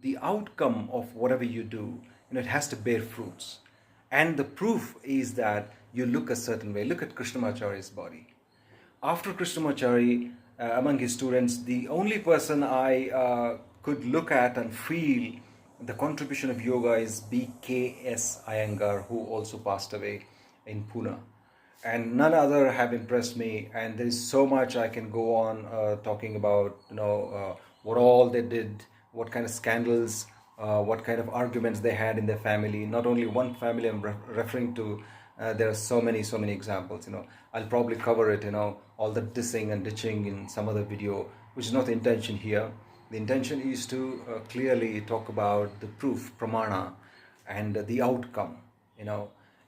the outcome of whatever you do, it has to bear fruits. And the proof is that you look a certain way. Look at Krishnamacharya's body. After Krishnamacharya, among his students, the only person I could look at and feel the contribution of yoga is B.K.S. Iyengar, who also passed away in Pune. And none other have impressed me. And there is so much I can go on talking about, what all they did, what kind of scandals, what kind of arguments they had in their family. Not only one family I'm referring to. There are so many examples. I'll probably cover it. All the dissing and ditching in some other video, which is not the intention here. The intention is to clearly talk about the proof, pramana, and the outcome.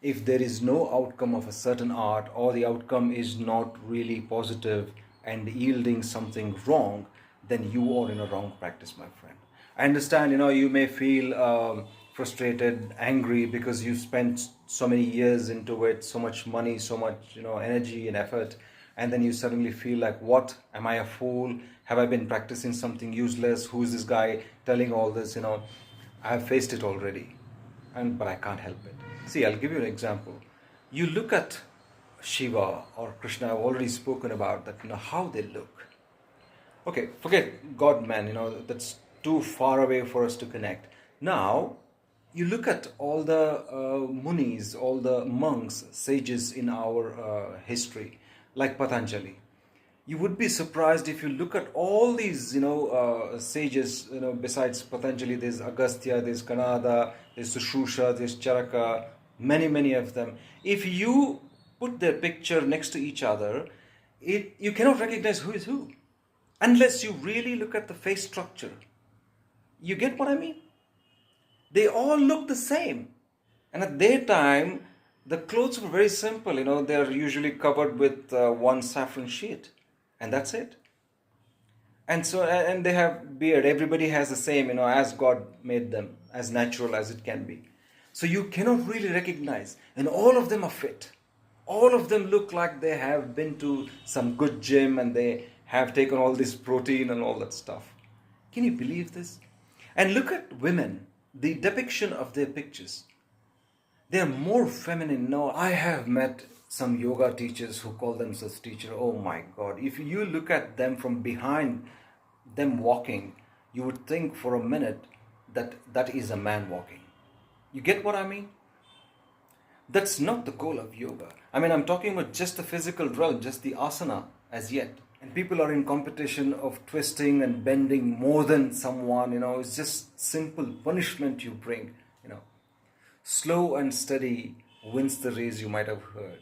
If there is no outcome of a certain art, or the outcome is not really positive and yielding something wrong, then you are in a wrong practice, my friend. I understand, you may feel frustrated, angry, because you spent so many years into it, so much money, so much, energy and effort, and then you suddenly feel like, what? Am I a fool? Have I been practicing something useless? Who is this guy telling all this? I have faced it already, but I can't help it. See, I'll give you an example. You look at Shiva or Krishna. I've already spoken about that. How they look. Okay, forget God, man. That's too far away for us to connect. Now, you look at all the munis, all the monks, sages in our history, like Patanjali. You would be surprised if you look at all these, sages, besides Patanjali, there's Agastya, there's Kanada, there's Sushruta, there's Charaka, many of them. If you put their picture next to each other, you cannot recognize who is who, unless you really look at the face structure. You get what I mean? They all look the same. And at their time, the clothes were very simple. They're usually covered with one saffron sheet. And that's it. And so, and they have beard. Everybody has the same, as God made them, as natural as it can be. So you cannot really recognize. And all of them are fit. All of them look like they have been to some good gym and they have taken all this protein and all that stuff. Can you believe this? And look at women, the depiction of their pictures. They are more feminine. No, I have met some yoga teachers who call themselves teacher. Oh my God. If you look at them from behind them walking, you would think for a minute that that is a man walking. You get what I mean? That's not the goal of yoga. I'm talking about just the physical realm, just the asana as yet. And people are in competition of twisting and bending more than someone, it's just simple punishment you bring, Slow and steady wins the race, you might have heard.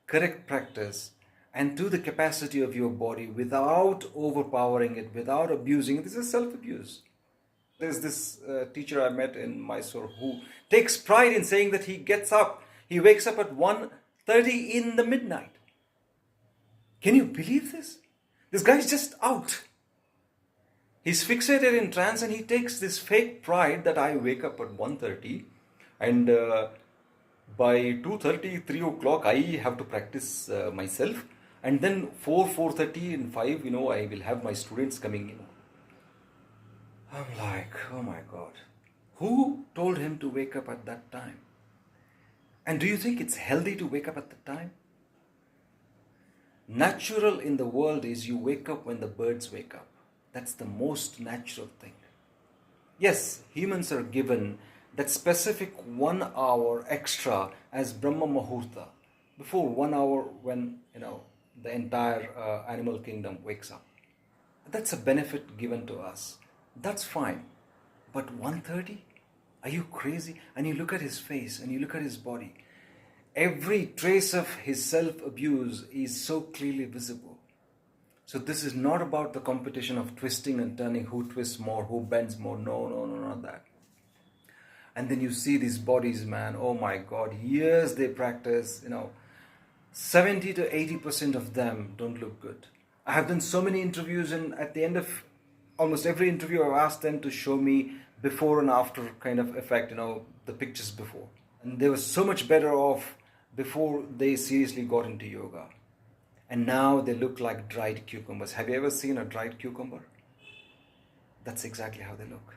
Correct practice and to the capacity of your body without overpowering it, without abusing it. This is self-abuse. There's this teacher I met in Mysore who takes pride in saying that he wakes up at 1:30 in the midnight. Can you believe this? This guy's just out. He's fixated in trance and he takes this fake pride that I wake up at 1:30 and by 2:30, 3 o'clock, I have to practice myself. And then 4:30 and 5, I will have my students coming in. I'm like, oh my God. Who told him to wake up at that time? And do you think it's healthy to wake up at that time? Natural in the world is you wake up when the birds wake up. That's the most natural thing. Yes, humans are given that specific 1 hour extra as Brahma Muhurta, before 1 hour when, the entire animal kingdom wakes up. That's a benefit given to us. That's fine. But 1:30? Are you crazy? And you look at his face and you look at his body. Every trace of his self-abuse is so clearly visible. So this is not about the competition of twisting and turning, who twists more, who bends more. No, not that. And then you see these bodies, man, oh my God, years they practice, 70 to 80% of them don't look good. I have done so many interviews, and at the end of almost every interview, I've asked them to show me before and after kind of effect, the pictures before. And they were so much better off before they seriously got into yoga. And now they look like dried cucumbers. Have you ever seen a dried cucumber? That's exactly how they look.